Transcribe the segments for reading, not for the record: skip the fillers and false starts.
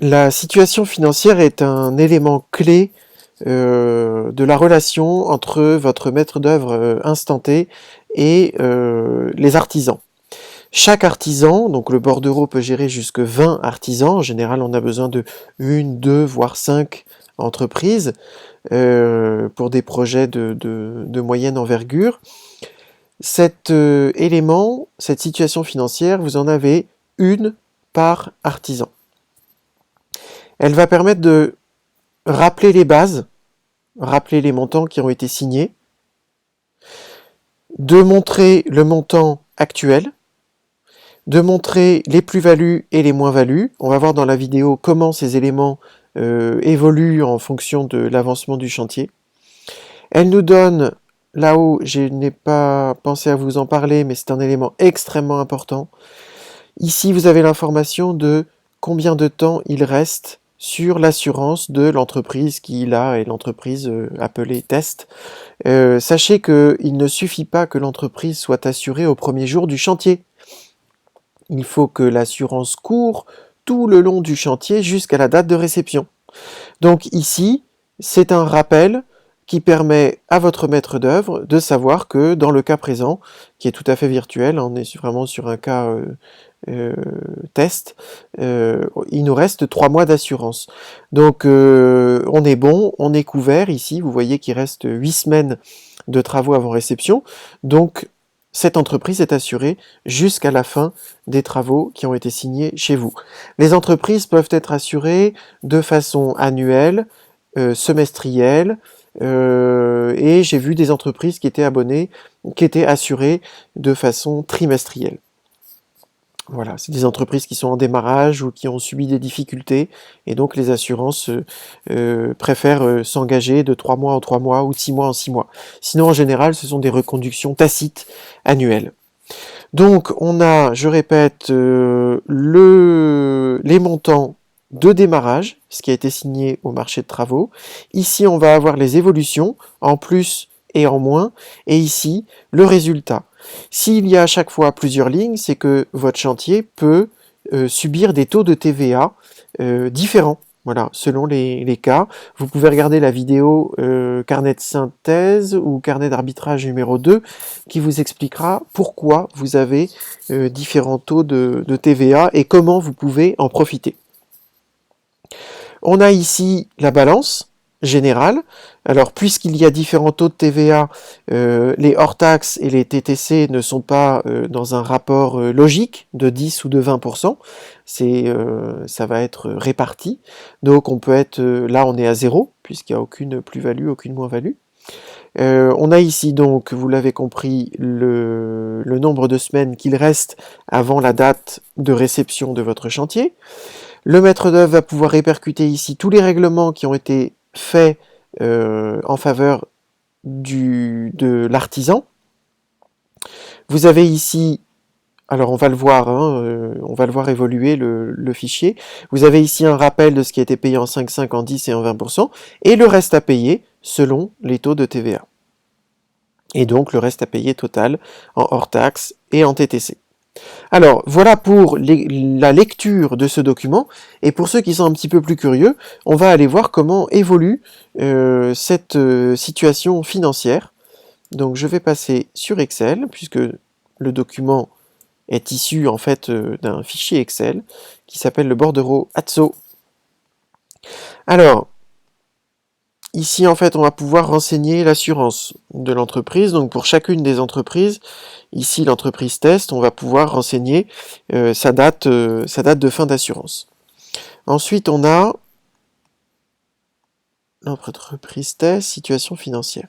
La situation financière est un élément clé de la relation entre votre maître d'œuvre instanté et les artisans. Chaque artisan, donc le bordereau peut gérer jusque 20 artisans, en général on a besoin de 1, 2, voire 5 entreprises pour des projets de moyenne envergure. Cet élément, cette situation financière, vous en avez une par artisan. Elle va permettre de rappeler les bases, rappeler les montants qui ont été signés, de montrer le montant actuel, de montrer les plus-values et les moins-values. On va voir dans la vidéo comment ces éléments évoluent en fonction de l'avancement du chantier. Elle nous donne, là-haut, je n'ai pas pensé à vous en parler, mais c'est un élément extrêmement important. Ici, vous avez l'information de combien de temps il reste sur l'assurance de l'entreprise qui là est l'entreprise appelée test. Sachez qu'il ne suffit pas que l'entreprise soit assurée au premier jour du chantier. Il faut que l'assurance court tout le long du chantier jusqu'à la date de réception. Donc ici, c'est un rappel qui permet à votre maître d'œuvre de savoir que dans le cas présent, qui est tout à fait virtuel, on est vraiment sur un cas test, il nous reste 3 mois d'assurance. Donc on est bon, on est couvert ici, vous voyez qu'il reste 8 semaines de travaux avant réception, donc cette entreprise est assurée jusqu'à la fin des travaux qui ont été signés chez vous. Les entreprises peuvent être assurées de façon annuelle, semestrielle, et j'ai vu des entreprises qui étaient assurées de façon trimestrielle. Voilà, c'est des entreprises qui sont en démarrage ou qui ont subi des difficultés, et donc les assurances préfèrent s'engager de 3 mois en 3 mois ou de 6 mois en 6 mois. Sinon, en général, ce sont des reconductions tacites annuelles. Donc, on a, je répète, les montants de démarrage, ce qui a été signé au marché de travaux. Ici, on va avoir les évolutions, en plus et en moins, et ici, le résultat. S'il y a à chaque fois plusieurs lignes, c'est que votre chantier peut subir des taux de TVA différents. Voilà, selon les cas. Vous pouvez regarder la vidéo carnet de synthèse ou carnet d'arbitrage numéro 2 qui vous expliquera pourquoi vous avez différents taux de TVA et comment vous pouvez en profiter. On a ici la balance générale. Alors, puisqu'il y a différents taux de TVA, les hors-taxes et les TTC ne sont pas dans un rapport logique de 10 ou de 20%. Ça va être réparti. Donc, on peut être, là, on est à 0, puisqu'il n'y a aucune plus-value, aucune moins-value. On a ici donc, vous l'avez compris, le nombre de semaines qu'il reste avant la date de réception de votre chantier. Le maître d'œuvre va pouvoir répercuter ici tous les règlements qui ont été faits en faveur de l'artisan. Vous avez ici, alors on va le voir, on va le voir évoluer le fichier. Vous avez ici un rappel de ce qui a été payé en 5, 5, en 10 et en 20%, et le reste à payer selon les taux de TVA. Et donc le reste à payer total en hors taxe et en TTC. Alors, voilà pour la lecture de ce document, et pour ceux qui sont un petit peu plus curieux, on va aller voir comment évolue cette situation financière. Donc je vais passer sur Excel, puisque le document est issu en fait d'un fichier Excel qui s'appelle le bordereau Atso. Alors, ici, en fait, on va pouvoir renseigner l'assurance de l'entreprise. Donc, pour chacune des entreprises, ici, l'entreprise test, on va pouvoir renseigner sa date de fin d'assurance. Ensuite, on a l'entreprise test, situation financière.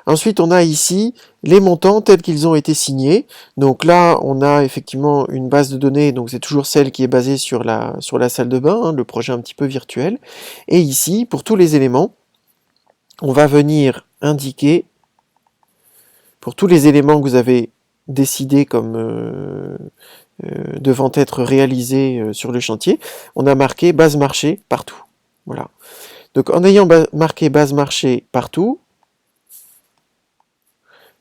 Ensuite, on a ici les montants tels qu'ils ont été signés. Donc là, on a effectivement une base de données, donc c'est toujours celle qui est basée sur la salle de bain, hein, le projet un petit peu virtuel. Et ici, pour tous les éléments, on va venir indiquer, pour tous les éléments que vous avez décidé comme devant être réalisés sur le chantier, on a marqué base marché partout. Voilà. Donc en ayant marqué base marché partout,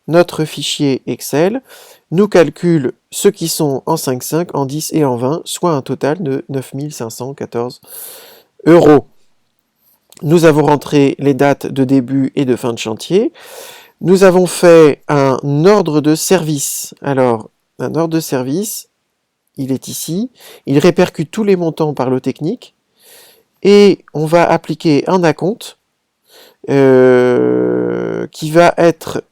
notre fichier Excel nous calcule ceux qui sont en 5,5, en 10 et en 20, soit un total de 9 514 €. Nous avons rentré les dates de début et de fin de chantier. Nous avons fait un ordre de service. Alors, un ordre de service, il est ici. Il répercute tous les montants par lot technique. Et on va appliquer un acompte qui va être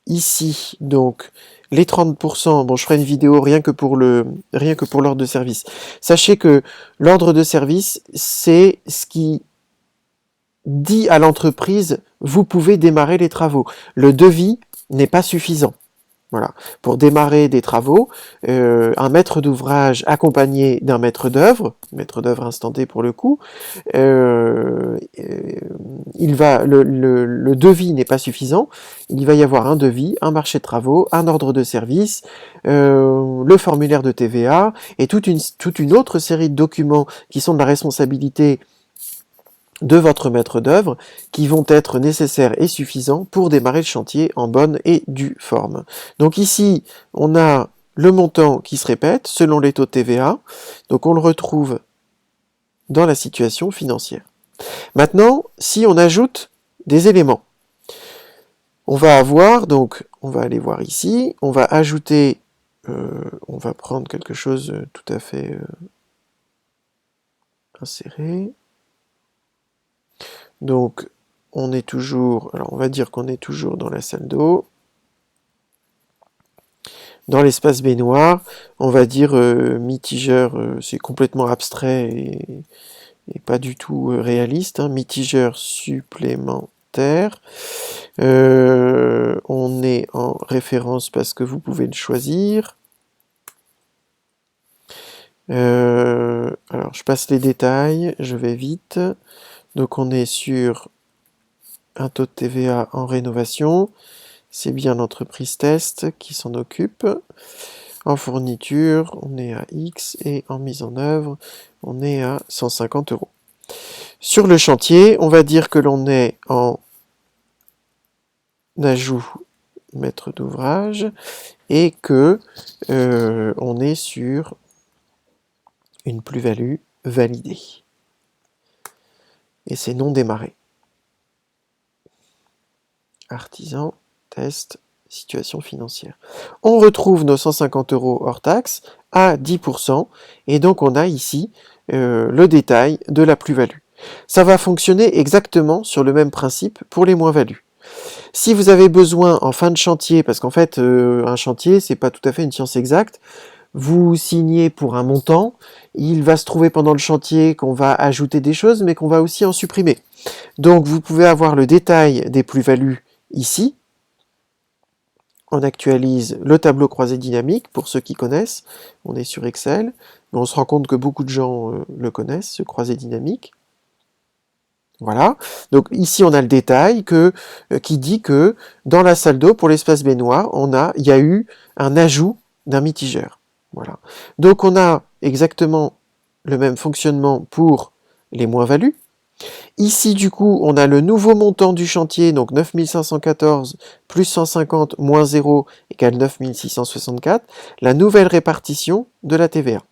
ici, donc les 30%, bon je ferai une vidéo rien que pour l'ordre de service. Sachez que l'ordre de service, c'est ce qui dit à l'entreprise, vous pouvez démarrer les travaux. Le devis n'est pas suffisant. Voilà. Pour démarrer des travaux, un maître d'ouvrage accompagné d'un maître d'œuvre instanté pour le coup, le devis n'est pas suffisant, il va y avoir un devis, un marché de travaux, un ordre de service, le formulaire de TVA et toute une autre série de documents qui sont de la responsabilité de votre maître d'œuvre qui vont être nécessaires et suffisants pour démarrer le chantier en bonne et due forme. Donc ici, on a le montant qui se répète selon les taux de TVA, donc on le retrouve dans la situation financière. Maintenant, si on ajoute des éléments, on va avoir, donc on va aller voir ici, on va ajouter, on va prendre quelque chose tout à fait inséré. Donc, on est toujours, alors on va dire qu'on est toujours dans la salle d'eau. Dans l'espace baignoire, on va dire mitigeur, c'est complètement abstrait et pas du tout réaliste, hein, mitigeur supplémentaire. On est en référence parce que vous pouvez le choisir. Alors, je passe les détails, je vais vite. Donc on est sur un taux de TVA en rénovation, c'est bien l'entreprise test qui s'en occupe. En fourniture, on est à X et en mise en œuvre, on est à 150 €. Sur le chantier, on va dire que l'on est en ajout maître d'ouvrage et que on est sur une plus-value validée. Et c'est non démarré. Artisan, test, situation financière. On retrouve nos 150 € hors taxe à 10%, et donc on a ici le détail de la plus-value. Ça va fonctionner exactement sur le même principe pour les moins-values. Si vous avez besoin en fin de chantier, parce qu'en fait un chantier c'est pas tout à fait une science exacte, vous signez pour un montant, il va se trouver pendant le chantier qu'on va ajouter des choses, mais qu'on va aussi en supprimer. Donc vous pouvez avoir le détail des plus-values ici. On actualise le tableau croisé dynamique, pour ceux qui connaissent, on est sur Excel, mais on se rend compte que beaucoup de gens le connaissent, ce croisé dynamique. Voilà, donc ici on a le détail qui dit que dans la salle d'eau, pour l'espace baignoire, il y a eu un ajout d'un mitigeur. Voilà. Donc on a exactement le même fonctionnement pour les moins-values. Ici, du coup, on a le nouveau montant du chantier, donc 9 514 plus 150 moins 0 égale 9 664, la nouvelle répartition de la TVA.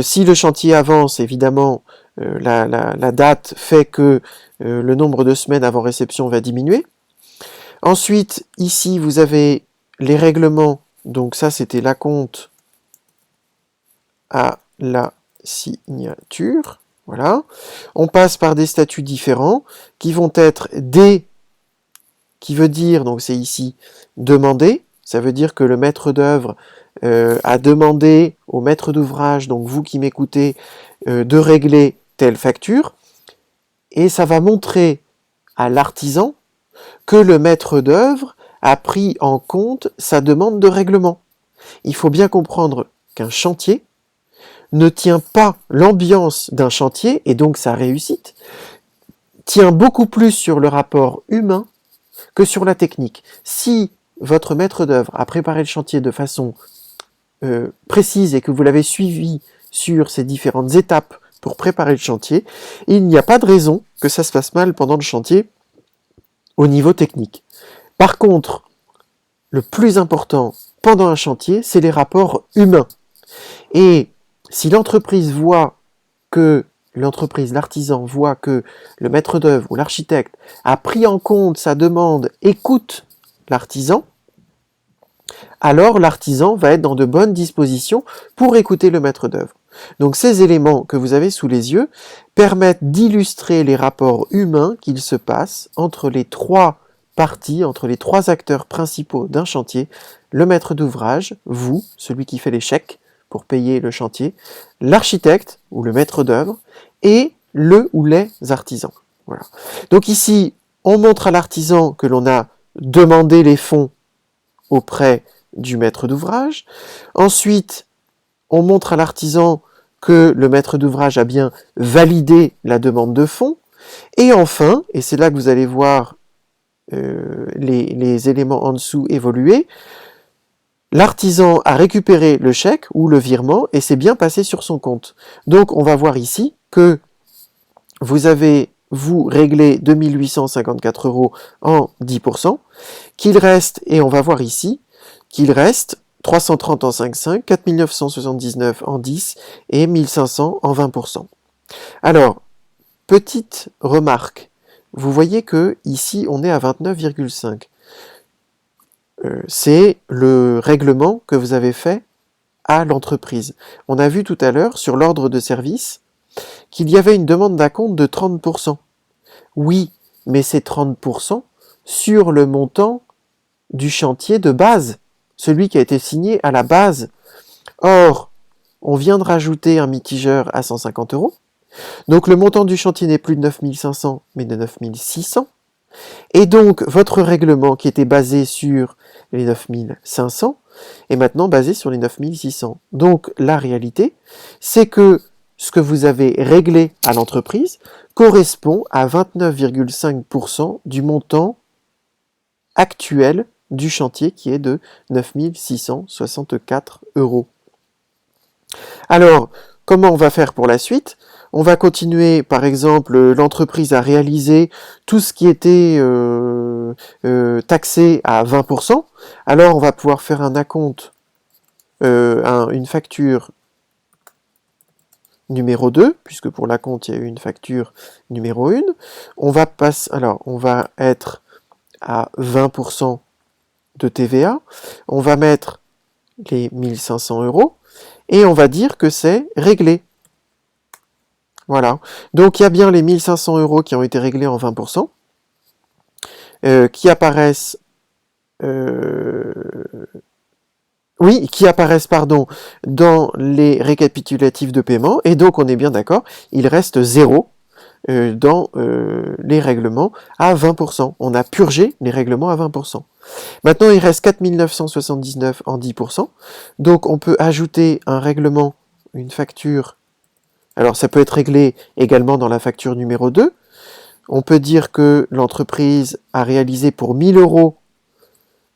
Si le chantier avance, évidemment, la date fait que le nombre de semaines avant réception va diminuer. Ensuite, ici, vous avez les règlements. Donc ça, c'était l'acompte à la signature. Voilà. On passe par des statuts différents qui vont être D, qui veut dire, donc c'est ici, demander. Ça veut dire que le maître d'œuvre a demandé au maître d'ouvrage, donc vous qui m'écoutez, de régler telle facture. Et ça va montrer à l'artisan que le maître d'œuvre a pris en compte sa demande de règlement. Il faut bien comprendre qu'un chantier ne tient pas l'ambiance d'un chantier, et donc sa réussite, tient beaucoup plus sur le rapport humain que sur la technique. Si votre maître d'œuvre a préparé le chantier de façon précise et que vous l'avez suivi sur ces différentes étapes pour préparer le chantier, il n'y a pas de raison que ça se passe mal pendant le chantier au niveau technique. Par contre, le plus important pendant un chantier, c'est les rapports humains. Et si l'artisan voit que le maître d'œuvre ou l'architecte a pris en compte sa demande, écoute l'artisan, alors l'artisan va être dans de bonnes dispositions pour écouter le maître d'œuvre. Donc ces éléments que vous avez sous les yeux permettent d'illustrer les rapports humains qu'il se passe entre les trois parties, entre les trois acteurs principaux d'un chantier, le maître d'ouvrage, vous, celui qui fait les chèques pour payer le chantier, l'architecte ou le maître d'œuvre et le ou les artisans. Voilà. Donc ici, on montre à l'artisan que l'on a demandé les fonds auprès du maître d'ouvrage. Ensuite, on montre à l'artisan que le maître d'ouvrage a bien validé la demande de fonds. Et enfin, et c'est là que vous allez voir les éléments en dessous évoluer, l'artisan a récupéré le chèque ou le virement et c'est bien passé sur son compte. Donc on va voir ici que vous avez, vous, réglé 2854 € en 10%, qu'il reste, et on va voir ici, qu'il reste 330 en 5,5, 4979 en 10 et 1500 en 20%. Alors, petite remarque, vous voyez que ici on est à 29,5. C'est le règlement que vous avez fait à l'entreprise. On a vu tout à l'heure sur l'ordre de service qu'il y avait une demande d'acompte de 30%. Oui, mais c'est 30% sur le montant du chantier de base, celui qui a été signé à la base. Or, on vient de rajouter un mitigeur à 150 €. Donc le montant du chantier n'est plus de 9500, mais de 9600. Et donc, votre règlement qui était basé sur les 9500 est maintenant basé sur les 9600. Donc, la réalité, c'est que ce que vous avez réglé à l'entreprise correspond à 29,5% du montant actuel du chantier qui est de 9664 €. Alors, comment on va faire pour la suite ? On va continuer, par exemple, l'entreprise a réalisé tout ce qui était taxé à 20%. Alors, on va pouvoir faire un acompte, une facture numéro 2, puisque pour l'acompte, il y a eu une facture numéro 1. On va être à 20% de TVA. On va mettre les 1500 € et on va dire que c'est réglé. Voilà. Donc il y a bien les 1500 € qui ont été réglés en 20%, qui apparaissent dans les récapitulatifs de paiement, et donc on est bien d'accord, il reste 0 dans les règlements à 20%. On a purgé les règlements à 20%. Maintenant, il reste 4979 en 10%, donc on peut ajouter un règlement, une facture. Alors ça peut être réglé également dans la facture numéro 2. On peut dire que l'entreprise a réalisé pour 1000 €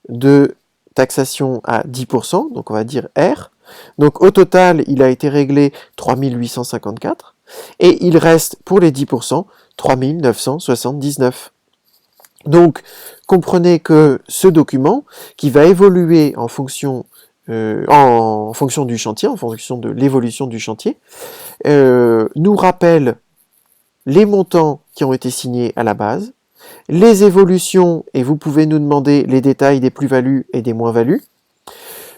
de taxation à 10%, donc on va dire R. Donc au total, il a été réglé 3854, et il reste pour les 10% 3979. Donc comprenez que ce document, qui va évoluer en fonction du chantier, en fonction de l'évolution du chantier, nous rappelle les montants qui ont été signés à la base, les évolutions, et vous pouvez nous demander les détails des plus-values et des moins-values,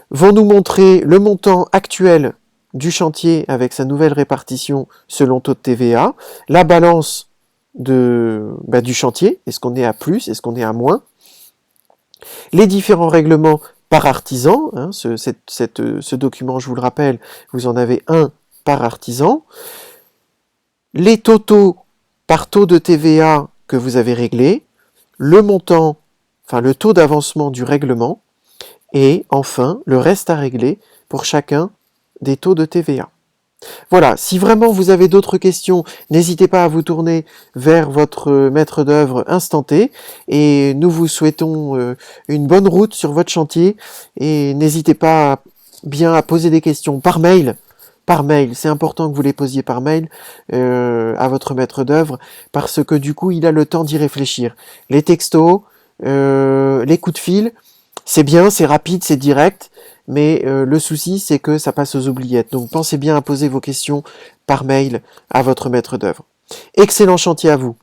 vont nous montrer le montant actuel du chantier avec sa nouvelle répartition selon taux de TVA, la balance du chantier, est-ce qu'on est à plus, est-ce qu'on est à moins, les différents règlements par artisan, hein, ce document, je vous le rappelle, vous en avez un par artisan, les totaux par taux de TVA que vous avez réglés, le montant, enfin le taux d'avancement du règlement, et enfin le reste à régler pour chacun des taux de TVA. Voilà, si vraiment vous avez d'autres questions, n'hésitez pas à vous tourner vers votre maître d'œuvre instanté, et nous vous souhaitons une bonne route sur votre chantier, et n'hésitez pas bien à poser des questions par mail. Par mail, c'est important que vous les posiez par mail à votre maître d'œuvre, parce que du coup il a le temps d'y réfléchir. Les textos, les coups de fil, C'est bien, c'est rapide, c'est direct, mais le souci, c'est que ça passe aux oubliettes. Donc pensez bien à poser vos questions par mail à votre maître d'œuvre. Excellent chantier à vous!